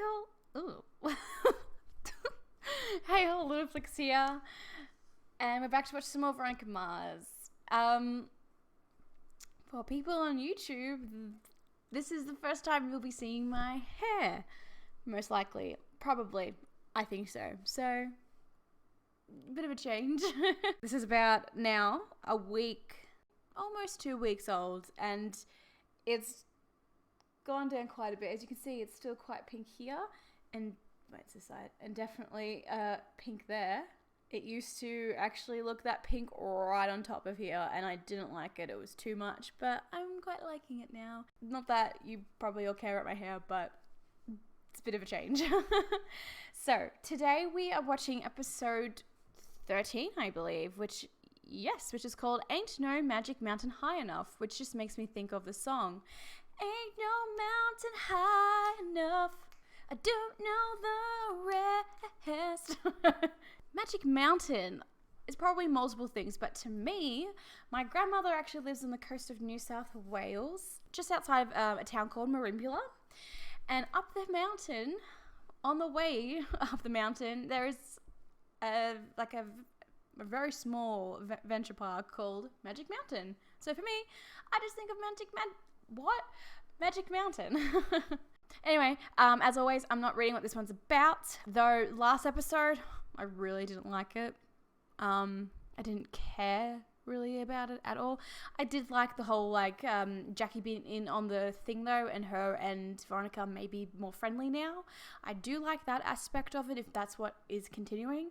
all. Ooh. Hey all, little Flix here. And we're back to watch some more Veronica Mars. For people on YouTube, this is the first time you'll be seeing my hair. Most likely. Probably. I think so. So, a bit of a change. This is about now a week, almost 2 weeks old, and it's gone down quite a bit. As you can see, it's still quite pink here, and wait, it's this side, and definitely pink there. It used to actually look that pink right on top of here, and I didn't like it. It was too much, but I'm quite liking it now. Not that you probably all care about my hair, but it's a bit of a change. So today we are watching episode 13, I believe, which is called Ain't No Magic Mountain High Enough, which just makes me think of the song. Ain't no mountain high enough, I don't know the rest. Magic Mountain is probably multiple things, but to me, my grandmother actually lives on the coast of New South Wales, just outside of a town called Merimbula. And up the mountain, on the way up the mountain, there is a very small venture park called Magic Mountain. So for me, I just think of Magic Mountain. Anyway, as always, I'm not reading what this one's about, though last episode, I really didn't like it. I didn't care really about it at all. I did like the whole, Jackie being in on the thing, though, and her and Veronica may be more friendly now. I do like that aspect of it, if that's what is continuing.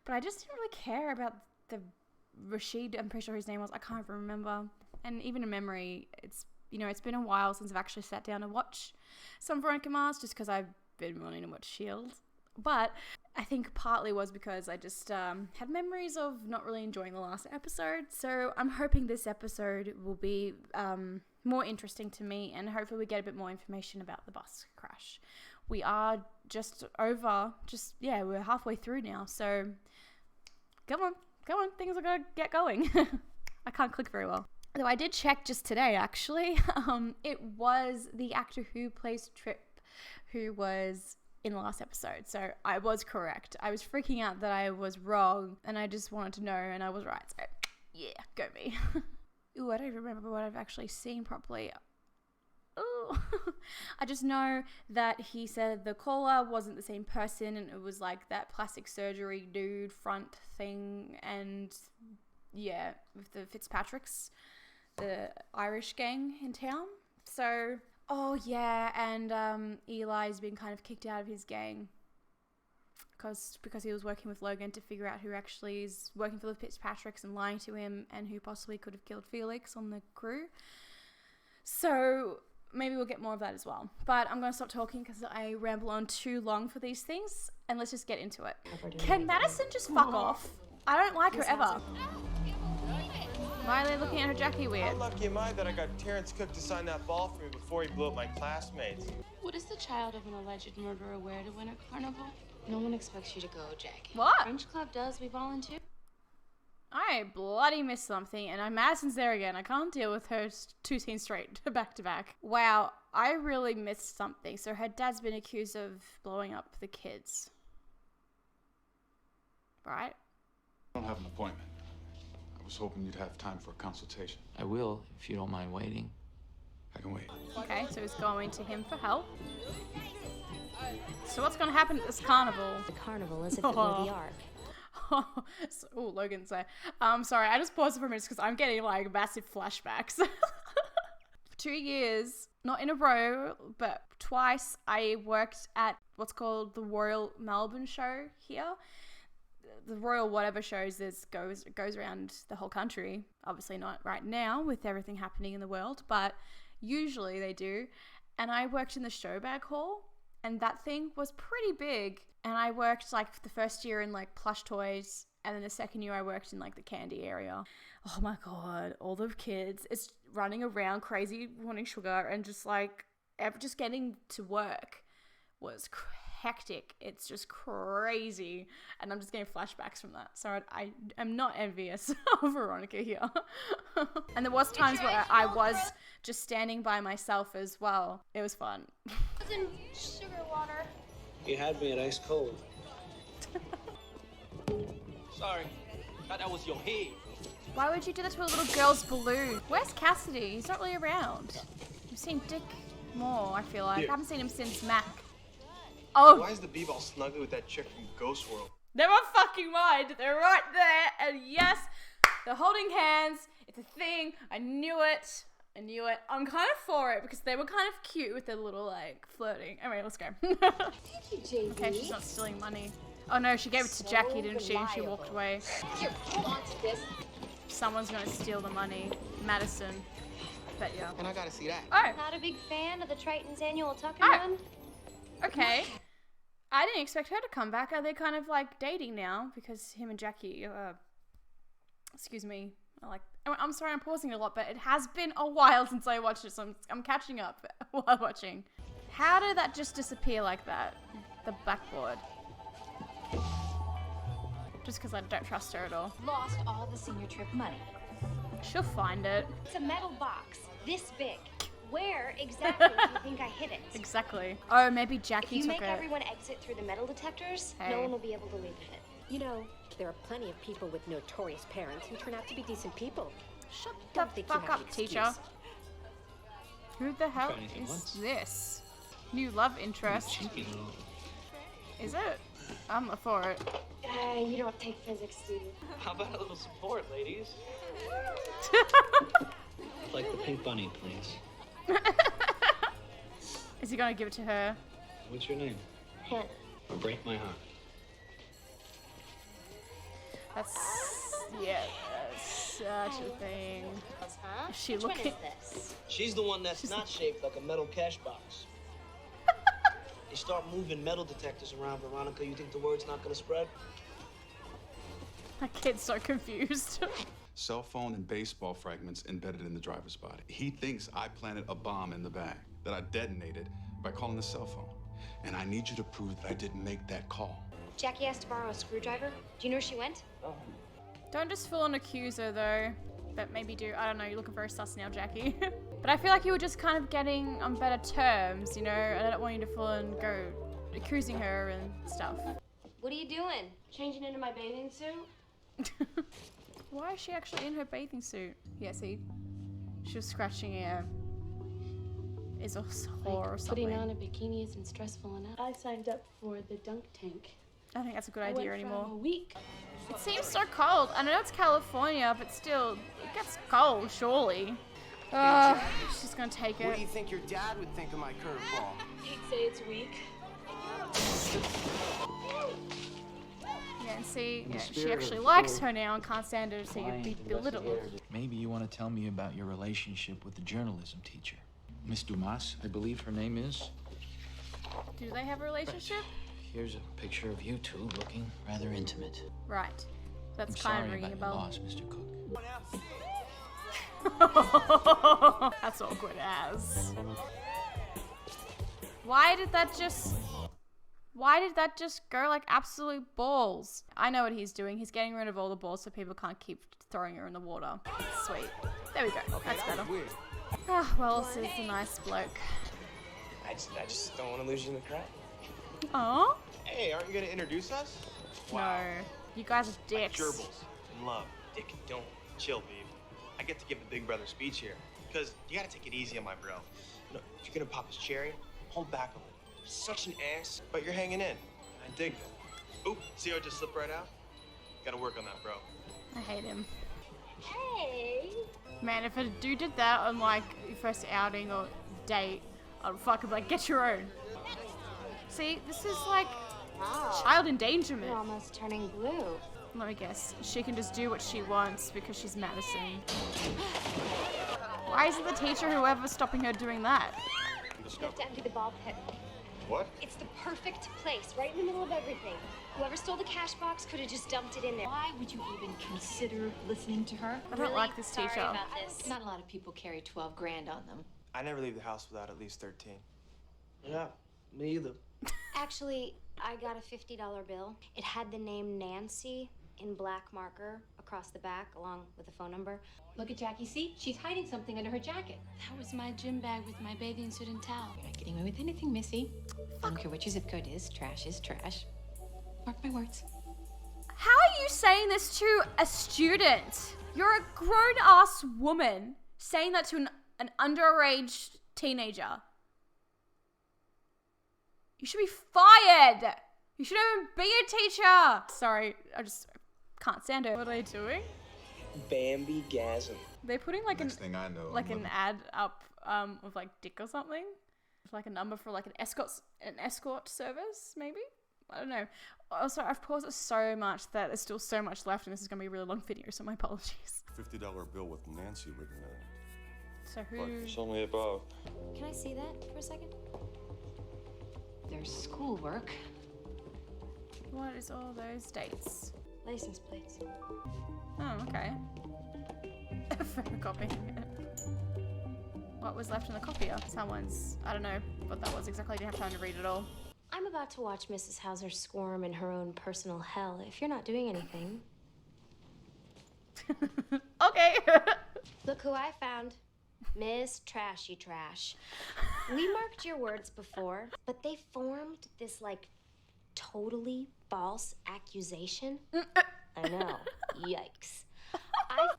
But I just didn't really care about the Rashid, I'm pretty sure his name was, I can't remember. And even in memory, it's been a while since I've actually sat down and watched some Veronica Mars, just because I've been wanting to watch Shield. But I think partly was because I just had memories of not really enjoying the last episode. So I'm hoping this episode will be more interesting to me, and hopefully we get a bit more information about the bus crash. We are we're halfway through now. So come on, things are going to get going. I can't click very well. Though I did check just today, actually. It was the actor who plays Trip who was in the last episode. So I was correct. I was freaking out that I was wrong, and I just wanted to know, and I was right. So yeah, go me. Ooh, I don't remember what I've actually seen properly. Ooh. I just know that he said the caller wasn't the same person, and it was like that plastic surgery dude front thing, and yeah, with the Fitzpatricks, the Irish gang in town. So, oh yeah, and Eli's been kind of kicked out of his gang because he was working with Logan to figure out who actually is working for the Fitzpatricks and lying to him, and who possibly could have killed Felix on the crew. So maybe we'll get more of that as well. But I'm going to stop talking because I ramble on too long for these things, and let's just get into it. Can Madison just fuck off? I don't like her ever. Why are they looking at her Jackie weird? How lucky am I that I got Terrence Cook to sign that ball for me before he blew up my classmates? What is the child of an alleged murderer wear to win a carnival? No one expects you to go, Jackie. What? French Club does, we volunteer. I bloody missed something, and Madison's there again. I can't deal with her 2 scenes straight, back to back. Wow, I really missed something. So her dad's been accused of blowing up the kids. Right? I don't have an appointment. I was hoping you'd have time for a consultation. I will, if you don't mind waiting. I can wait. Okay, so he's going to him for help. So what's going to happen at this carnival? The carnival is if it were the Ark. Oh, Logan's there. Sorry, I just paused for a minute because I'm getting massive flashbacks. For 2 years, not in a row, but twice, I worked at what's called the Royal Melbourne Show here. The Royal whatever shows goes around the whole country. Obviously not right now with everything happening in the world, but usually they do. And I worked in the showbag hall, and that thing was pretty big. And I worked the first year in plush toys, and then the second year I worked in the candy area. Oh my god, all the kids, it's running around crazy wanting sugar, and just getting to work was hectic. It's just crazy, and I'm just getting flashbacks from that. So I am not envious of Veronica here. And there was times where I was just standing by myself as well. It was fun. Sugar water. You had me at ice cold. Sorry, thought that was your head. Why would you do that to a little girl's balloon? Where's Cassidy? He's not really around. We've seen Dick more, I feel like. Here. I haven't seen him since Mac. Oh, Why is the B-ball snuggly with that chick from Ghost World? never fucking mind. They're right there. And yes, they're holding hands. It's a thing. I knew it. I knew it. I'm kind of for it because they were kind of cute with their little, like, flirting. Anyway, let's go. Thank you, JD. Okay, she's not stealing money. Oh no, she gave it to Jackie, didn't she? And she walked away. Here, hold on to this. Someone's gonna steal the money. Madison. Bet ya. And I gotta see that. Oh, Not a big fan of the Triton's annual tuck Oh. and run? okay. I didn't expect her to come back. Are they kind of like dating now? Because him and Jackie, excuse me, I'm sorry I'm pausing a lot, but it has been a while since I watched it, so I'm catching up while watching. How did that just disappear like that? The backboard. Just because I don't trust her at all. Lost all the senior trip money. She'll find it. It's a metal box, this big. Where exactly do you think I hid it? Exactly. Oh, maybe If Jackie you took make it. everyone exit through the metal detectors, Hey. no one will be able to leave with it. You know, there are plenty of people with notorious parents who turn out to be decent people. Shut Don't the think you fuck have an up, teacher. excuse. Who the hell Try anything is once. this? New love interest. Cheeky little. Is it? I'm not for it. You don't take physics, do you? How about a little support, ladies? Like the pink bunny, please. Is he gonna give it to her? What's your name? Hannah. Or break my heart. That's such a thing. Huh? Is she Which one looking? is this? She's the one that's not shaped like a metal cash box. They start moving metal detectors around, Veronica. You think the word's not gonna spread? My kid's so confused. Cell phone and baseball fragments embedded in the driver's body. He thinks I planted a bomb in the bag that I detonated by calling the cell phone. And I need you to prove that I didn't make that call. Jackie asked to borrow a screwdriver. Do you know where she went? Don't just full on accuse her though. But maybe do. I don't know. You're looking very sus now, Jackie. But I feel like you were just kind of getting on better terms, you know. And I don't want you to full on go accusing her and stuff. What are you doing? Changing into my bathing suit? Why is she actually in her bathing suit? Yeah, see? She was scratching her. Is a whore or something. Putting on a bikini isn't stressful enough. I signed up for the dunk tank. I don't think that's a good I idea went anymore. from a week. It seems so cold. I know it's California, but still, it gets cold, surely. She's gonna take What do you it. think your dad would think of my curveball? He'd say it's weak. Yeah, and see, yeah, she spirit actually of likes full her now and can't stand her to see her be belittled. Maybe you want to tell me about your relationship with the journalism teacher. Miss Dumas, I believe her name is. Do they have a relationship? Here's a picture of you two looking rather intimate. Right. That's I'm kind sorry of ringing a about your bell. loss, Mr. Cook. That's awkward as. Why did that just go like absolute balls? I know what he's doing. He's getting rid of all the balls so people can't keep throwing her in the water. Sweet. There we go. That's better. Weird. Ah, well, this is a nice bloke. I just don't want to lose you in the crowd. Oh? Hey, aren't you gonna introduce us? No. You guys are dicks. Gerbils in love. Dick and don't. Chill, babe. I get to give the big brother speech here. Because you gotta take it easy on my bro. You know, if you're gonna pop his cherry, hold back a little. Such an ass, but you're hanging in. I dig that. Oop, see how I just slipped right out? Gotta work on that, bro. I hate him. Hey! Man, if a dude did that on like your first outing or date, I'd fucking be like, get your own. See, this is like child endangerment. You're almost turning blue. Let me guess. She can just do what she wants because she's Madison. Why isn't the teacher whoever stopping her doing that? You have to empty the ball pit. What? It's the perfect place, right in the middle of everything. Whoever stole the cash box could have just dumped it in there. Why would you even consider listening to her? I don't like this Sorry teacher. about this. Not a lot of people carry 12 grand on them. I never leave the house without at least 13. Yeah, me either. Actually, I got a $50 bill. It had the name Nancy in black marker across the back, along with the phone number. Look at Jackie, see? She's hiding something under her jacket. That was my gym bag with my bathing suit and towel. You're not getting away with anything, Missy. I don't care what your zip code is. Trash is trash. Mark my words. How are you saying this to a student? You're a grown-ass woman saying that to an underage teenager. You should be fired. You shouldn't even be a teacher. Sorry, I just can't stand it. What are they doing? Bambi-gasm. They're putting like Next thing I know, like I'm an ad up with like dick or something. Like a number for like an escort service, maybe? I don't know. Also, I've paused it so much that there's still so much left, and this is going to be a really long video, so my apologies. $50 bill with Nancy written on it. So who... Look, it's only about... Can I see that for a second? There's schoolwork. What is all those dates? License plates. Oh, okay. Photocopying it. What was left in the copier? Someone's... I don't know what that was exactly. I didn't have time to read it all. I'm about to watch Mrs. Hauser squirm in her own personal hell if you're not doing anything. Okay. Look who I found. Miss Trashy Trash. We marked your words before, but they formed this, like, totally false accusation. I know. Yikes.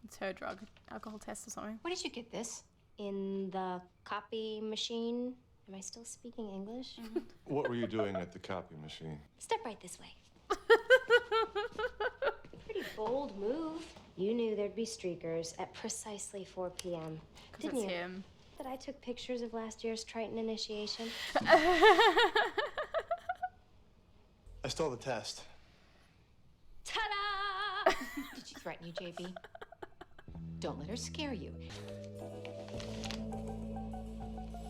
It's her drug alcohol test or something. Where did you get this? In the copy machine. Am I still speaking English? What were you doing at the copy machine? Step right this way. Pretty bold move. You knew there'd be streakers at precisely 4 p.m. Didn't you? Him. That I took pictures of last year's Triton initiation. I stole the test. Ta-da! Did she threaten you, JB? Don't let her scare you.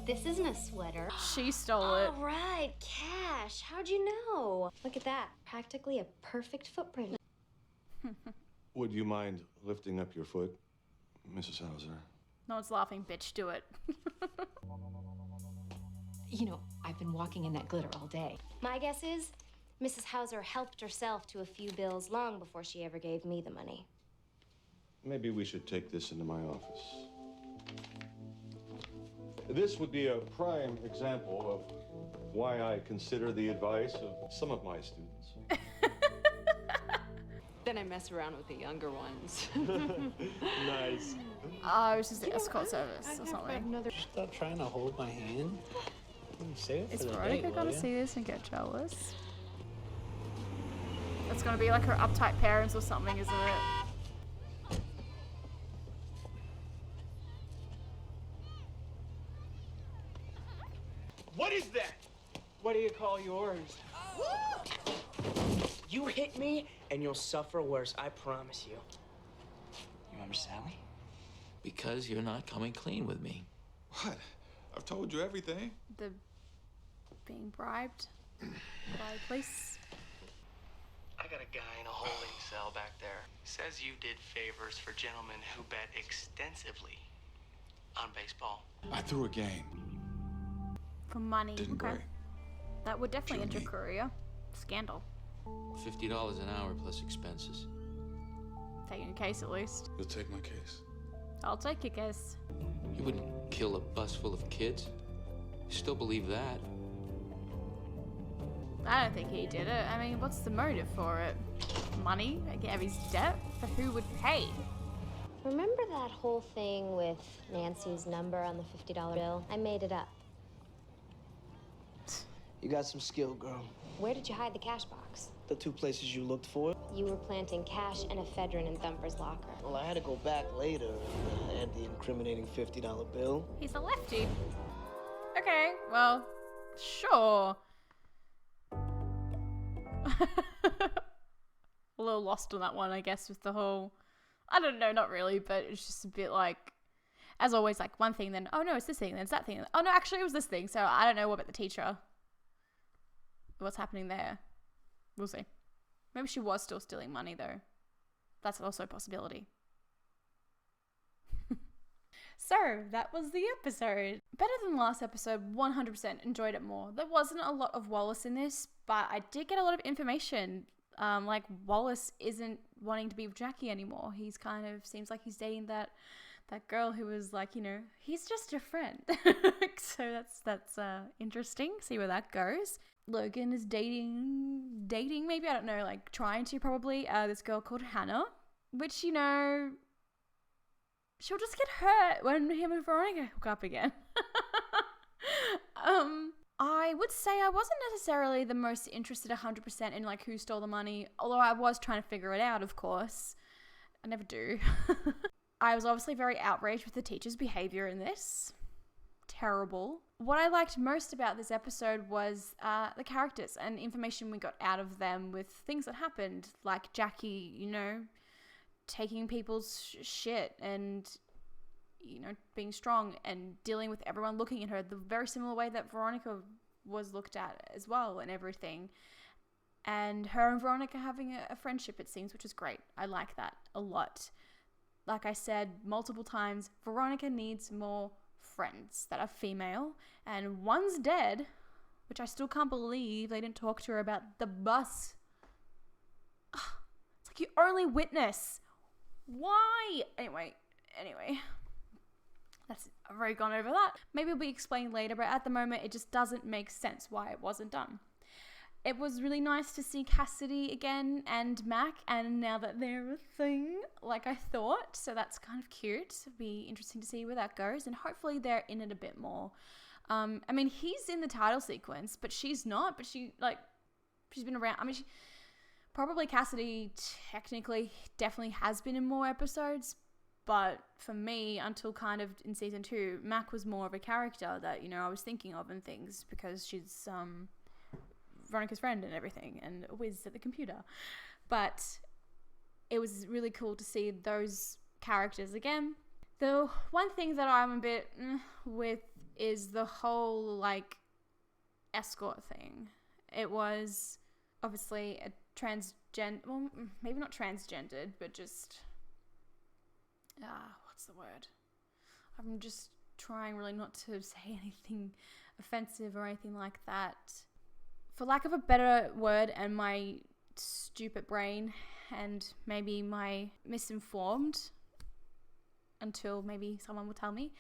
This isn't a sweater. She stole it. All right, Cash. How'd you know? Look at that. Practically a perfect footprint. Would you mind lifting up your foot, Mrs. Hauser? No one's laughing, bitch. Do it. You know, I've been walking in that glitter all day. My guess is Mrs. Hauser helped herself to a few bills long before she ever gave me the money. Maybe we should take this into my office. This would be a prime example of why I consider the advice of some of my students. Then I mess around with the younger ones. Nice. Oh, it was just an escort service or something. Stop trying to hold my hand. Save it Is for the Veronica date, gonna will ya? see this and get jealous? It's gonna be like her uptight parents or something, isn't it? What is that? What do you call yours? You hit me, and you'll suffer worse, I promise you. You remember Sally? Because you're not coming clean with me. What? I've told you everything. The being bribed by police. I got a guy in a holding cell back there. Says you did favors for gentlemen who bet extensively on baseball. I threw a game. For money. Didn't Okay. break. That would definitely end your Jimmy. career. Scandal. $50 an hour plus expenses. Taking a case at least. You'll take my case. I'll take your case. You wouldn't kill a bus full of kids. You still believe that? I don't think he did it. I mean, what's the motive for it? Money? Like, of his debt? For who would pay? Remember that whole thing with Nancy's number on the $50 bill? I made it up. You got some skill, girl. Where did you hide the cash box? The two places you looked for. You were planting cash and ephedrine in Thumper's locker. Well, I had to go back later and add the incriminating $50 bill. He's a lefty. Okay, well, sure. A little lost on that one, I guess, with the whole... I don't know, not really, but it's just a bit like... As always, like, one thing, then, oh no, it's this thing, then it's that thing. Oh no, actually, it was this thing, so I don't know what about the teacher. What's happening there? We'll see. Maybe she was still stealing money, though. That's also a possibility. So, that was the episode. Better than last episode, 100% enjoyed it more. There wasn't a lot of Wallace in this, but I did get a lot of information. Like, Wallace isn't wanting to be with Jackie anymore. He's kind of seems like he's dating that girl who was like, you know, he's just a friend. So that's interesting. See where that goes. Logan is dating maybe, I don't know, like trying to probably this girl called Hannah, which, you know, she'll just get hurt when him and Veronica hook up again. I would say I wasn't necessarily the most interested 100% in like who stole the money, although I was trying to figure it out, of course. I never do. I was obviously very outraged with the teacher's behavior in this. Terrible. What I liked most about this episode was the characters and information we got out of them with things that happened, like Jackie, you know, taking people's shit and, you know, being strong and dealing with everyone looking at her the very similar way that Veronica was looked at as well and everything. And her and Veronica having a friendship, it seems, which is great. I like that a lot. Like I said multiple times, Veronica needs more friends that are female, and one's dead, which I still can't believe they didn't talk to her about the bus. Ugh, it's like you only witness. Why? Anyway. I've already gone over that. Maybe it'll be explained later, but at the moment it just doesn't make sense why it wasn't done. It was really nice to see Cassidy again and Mac, and now that they're a thing, like I thought, so that's kind of cute. It'll be interesting to see where that goes, and hopefully they're in it a bit more. I mean, he's in the title sequence, but she's not, but she's been around. I mean, probably Cassidy technically definitely has been in more episodes, but for me, until kind of in season 2, Mac was more of a character that, you know, I was thinking of and things, because she's Veronica's friend and everything, and a whiz at the computer. But it was really cool to see those characters again. The one thing that I'm a bit with is the whole, like, escort thing. It was obviously a well, maybe not transgendered, but just, what's the word? I'm just trying really not to say anything offensive or anything like that. For lack of a better word, and my stupid brain and maybe my misinformed, until maybe someone will tell me,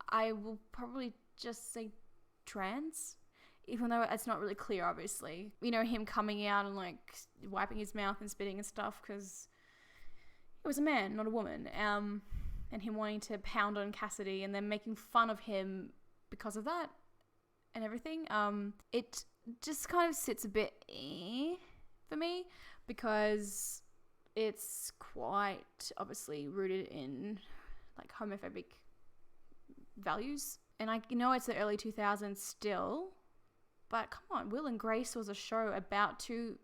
I will probably just say trans, even though it's not really clear, obviously. You know, him coming out and like wiping his mouth and spitting and stuff because he was a man, not a woman, and him wanting to pound on Cassidy and then making fun of him because of that and everything. It just kind of sits a bit for me, because it's quite obviously rooted in like homophobic values. And I know it's the early 2000s still, but come on, Will and Grace was a show about really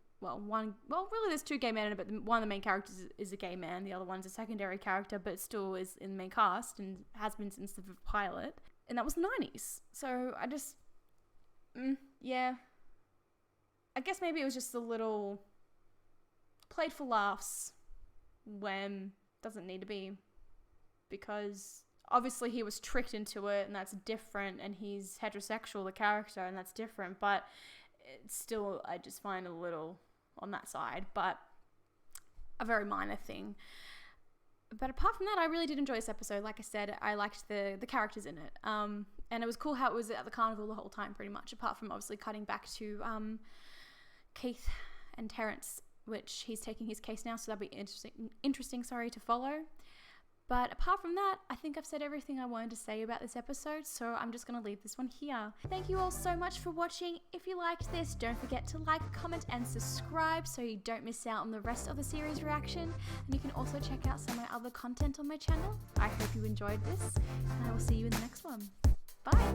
there's two gay men in it, but one of the main characters is a gay man, the other one's a secondary character, but still is in the main cast and has been since the pilot, and that was the 90s. So I just I guess maybe it was just a little played for laughs when doesn't need to be, because obviously he was tricked into it, and that's different, and he's heterosexual, the character, and that's different, but it's still, I just find a little on that side, but a very minor thing. But apart from that, I really did enjoy this episode. Like I said, I liked the characters in it, and it was cool how it was at the carnival the whole time, pretty much, apart from obviously cutting back to Keith and Terrence, which he's taking his case now, so that'll be interesting to follow. But apart from that, I think I've said everything I wanted to say about this episode, so I'm just going to leave this one here. Thank you all so much for watching. If you liked this, don't forget to like, comment, and subscribe so you don't miss out on the rest of the series reaction. And you can also check out some of my other content on my channel. I hope you enjoyed this, and I will see you in the next one. Bye!